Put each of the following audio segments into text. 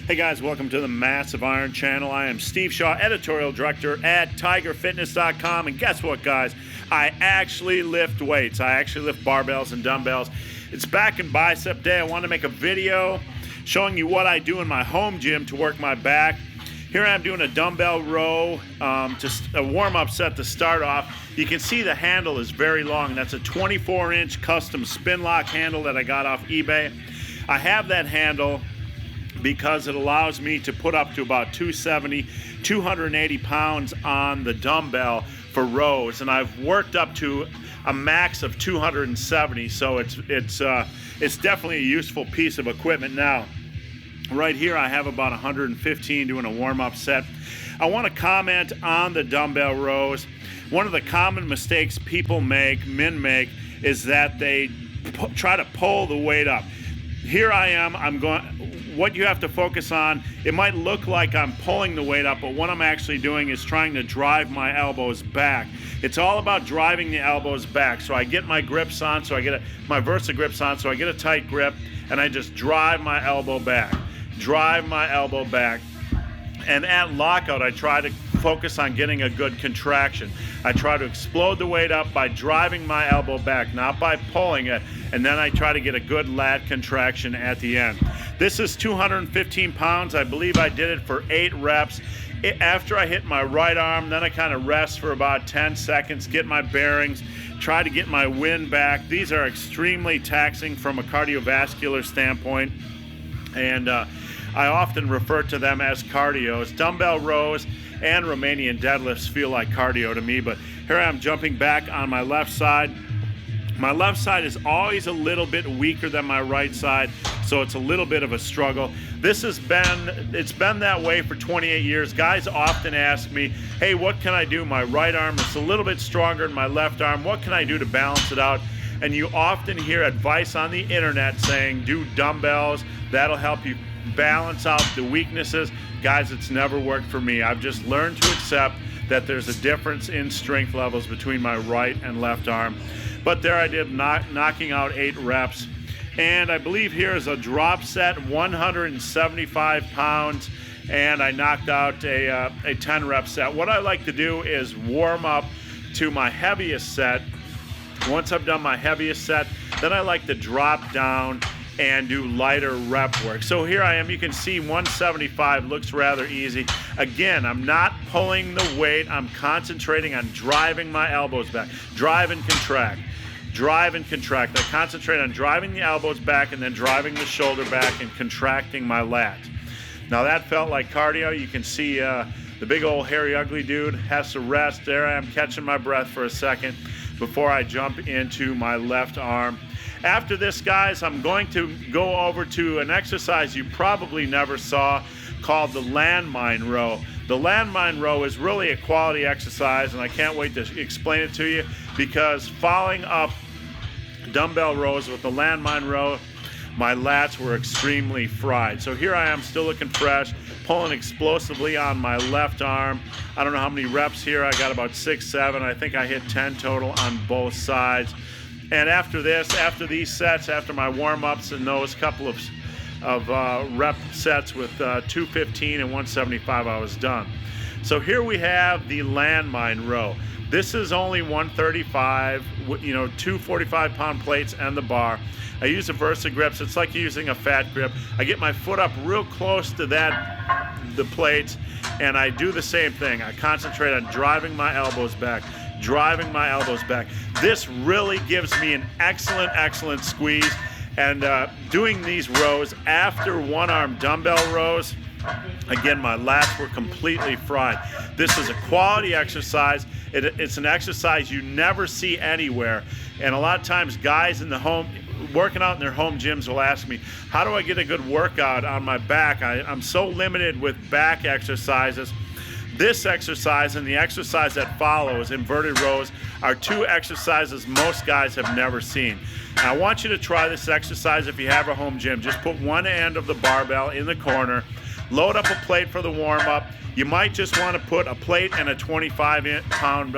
Hey guys, welcome to the Massive Iron Channel. I am Steve Shaw, editorial director at tigerfitness.com. And guess what, guys? I actually lift weights. I actually lift barbells and dumbbells. It's back in bicep day. I want to make a video showing you what I do in my home gym to work my back. Here I am doing a dumbbell row, just a warm-up set to start off. You can see the handle is very long. That's a 24-inch custom spin lock handle that I got off eBay. I have that handle because it allows me to put up to about 270, 280 pounds on the dumbbell for rows, and I've worked up to a max of 270, so it's definitely a useful piece of equipment. Now, right here I have about 115 doing a warm-up set. I want to comment on the dumbbell rows. One of the common mistakes people make, men make, is that they try to pull the weight up. Here I am, what you have to focus on, it might look like I'm pulling the weight up, but what I'm actually doing is trying to drive my elbows back. It's all about driving the elbows back. So I get my grips on, so I get my Versa grips on, so I get a tight grip, and I just drive my elbow back. Drive my elbow back. And at lockout, I try to focus on getting a good contraction. I try to explode the weight up by driving my elbow back, not by pulling it, and then I try to get a good lat contraction at the end. This is 215 pounds. I believe I did it for 8 reps. After I hit my right arm, then I kind of rest for about 10 seconds, get my bearings, try to get my wind back. These are extremely taxing from a cardiovascular standpoint, and I often refer to them as cardios. Dumbbell rows and Romanian deadlifts feel like cardio to me, but here I am jumping back on my left side. My left side is always a little bit weaker than my right side, so it's a little bit of a struggle. It's been that way for 28 years. Guys often ask me, hey, what can I do? My right arm is a little bit stronger than my left arm. What can I do to balance it out? And you often hear advice on the internet saying, do dumbbells. That'll help you balance out the weaknesses. Guys, it's never worked for me. I've just learned to accept that there's a difference in strength levels between my right and left arm. But there I did, knocking out 8 reps. And I believe here is a drop set, 175 pounds, and I knocked out a 10 rep set. What I like to do is warm up to my heaviest set. Once I've done my heaviest set, then I like to drop down and do lighter rep work. So here I am, you can see 175 looks rather easy. Again, I'm not pulling the weight, I'm concentrating on driving my elbows back. Drive and contract. Drive and contract. I concentrate on driving the elbows back and then driving the shoulder back and contracting my lats. Now that felt like cardio. You can see the big old hairy ugly dude has to rest. There I am catching my breath for a second before I jump into my left arm. After this, guys, I'm going to go over to an exercise you probably never saw called the landmine row. The landmine row is really a quality exercise, and I can't wait to explain it to you, because following up dumbbell rows with the landmine row, my lats were extremely fried. So here I am still looking fresh, pulling explosively on my left arm. I don't know how many reps here. I got about 6, 7. I think I hit 10 total on both sides. And after these sets, after my warm-ups and those couple of rep sets with 215 and 175, I was done. So here we have the landmine row. This is only 135, you know, 2 45-pound plates and the bar. I use a Versa grips. It's like using a fat grip. I get my foot up real close to the plates, and I do the same thing. I concentrate on driving my elbows back. Driving my elbows back. This really gives me an excellent squeeze. And doing these rows after one-arm dumbbell rows, again, my lats were completely fried. This is a quality exercise. It's an exercise you never see anywhere. And a lot of times guys in the home, working out in their home gyms, will ask me, how do I get a good workout on my back? I'm so limited with back exercises. This exercise and the exercise that follows, inverted rows, are 2 exercises most guys have never seen. Now, I want you to try this exercise if you have a home gym. Just put one end of the barbell in the corner, load up a plate for the warm-up. You might just want to put a plate and a 25-pound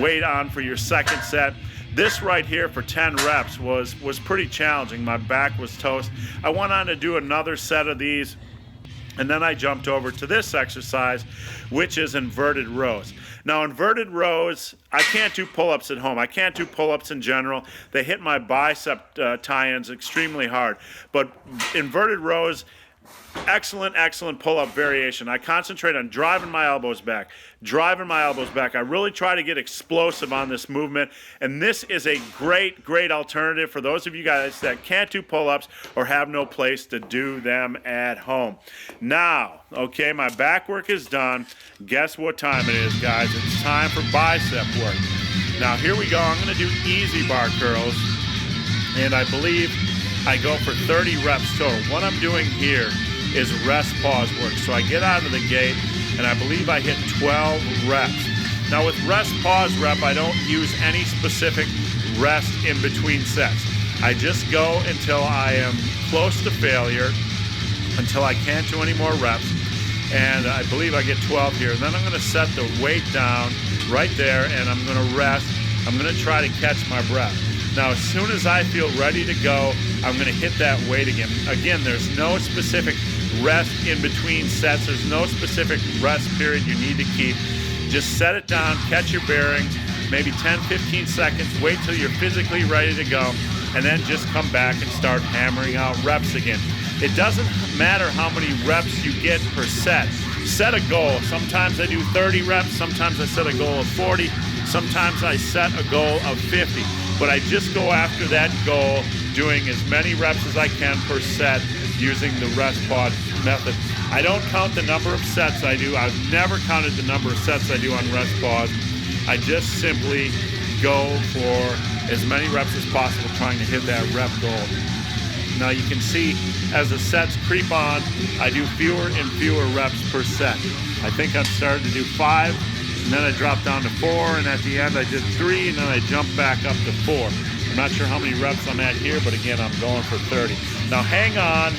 weight on for your second set. This right here for 10 reps was pretty challenging. My back was toast. I went on to do another set of these And then I jumped over to this exercise, which is inverted rows. Now, inverted rows, I can't do pull-ups at home. I can't do pull-ups in general. They hit my bicep tie-ins extremely hard. But inverted rows, excellent pull-up variation. I concentrate on driving my elbows back. I really try to get explosive on this movement, and this is a great alternative for those of you guys that can't do pull-ups or have no place to do them at home. Now, okay, my back work is done. Guess what time it is, guys? It's time for bicep work. Now, here we go. I'm going to do easy bar curls, and I believe I go for 30 reps total. What I'm doing here is rest pause work. So I get out of the gate and I believe I hit 12 reps. Now with rest pause rep, I don't use any specific rest in between sets. I just go until I am close to failure, until I can't do any more reps. And I believe I get 12 here. And then I'm going to set the weight down right there and I'm going to rest. I'm going to try to catch my breath. Now, as soon as I feel ready to go, I'm going to hit that weight again. Again, there's no specific rest in between sets. There's no specific rest period you need to keep. Just set it down, catch your bearings, maybe 10, 15 seconds, wait till you're physically ready to go, and then just come back and start hammering out reps again. It doesn't matter how many reps you get per set. Set a goal. Sometimes I do 30 reps, sometimes I set a goal of 40, sometimes I set a goal of 50. But I just go after that goal, doing as many reps as I can per set using the rest pause method. I don't count the number of sets I do. I've never counted the number of sets I do on rest pause. I just simply go for as many reps as possible, trying to hit that rep goal. Now you can see as the sets creep on, I do fewer and fewer reps per set. I think I'm starting to do 5. And then I dropped down to 4, and at the end I did 3, and then I jumped back up to 4. I'm not sure how many reps I'm at here, but again, I'm going for 30. Now hang on,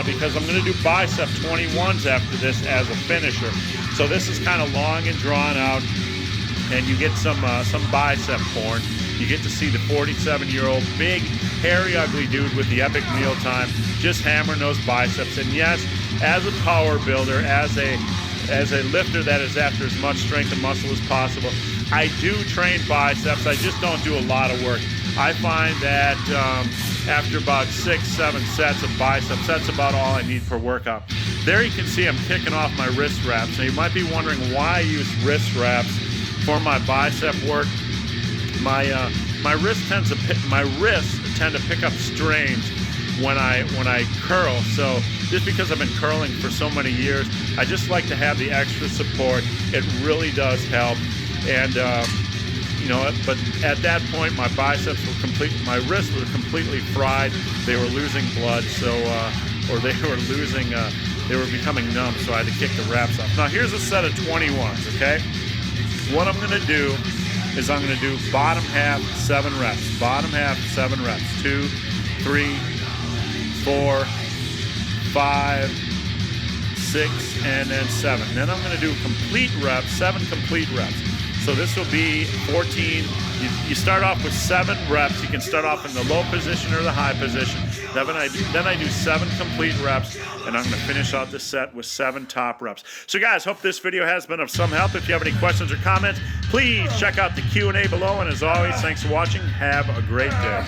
because I'm going to do bicep 21s after this as a finisher. So this is kind of long and drawn out, and you get some bicep porn. You get to see the 47-year-old big, hairy, ugly dude with the epic mealtime just hammering those biceps. And yes, as a power builder, as a lifter that is after as much strength and muscle as possible, I do train biceps. I just don't do a lot of work. I find that after about 6, 7 sets of biceps, that's about all I need per workout. There you can see I'm kicking off my wrist wraps. Now you might be wondering why I use wrist wraps for my bicep work. My wrists tend to pick up strains when I curl. So just because I've been curling for so many years, I just like to have the extra support. It really does help. And but at that point, my biceps were my wrists were completely fried. They were losing blood, or they were becoming numb. So I had to kick the wraps off. Now here's a set of 21s. Okay, what I'm going to do is I'm going to do bottom half 7 reps. Bottom half 7 reps. 2, 3, 4, 5, 6, and then 7. Then I'm going to do complete reps, 7 complete reps. So this will be 14. You start off with 7 reps. You can start off in the low position or the high position. Then I do 7 complete reps, and I'm going to finish out this set with 7 top reps. So guys, hope this video has been of some help. If you have any questions or comments, please check out the Q&A below. And as always, thanks for watching. Have a great day.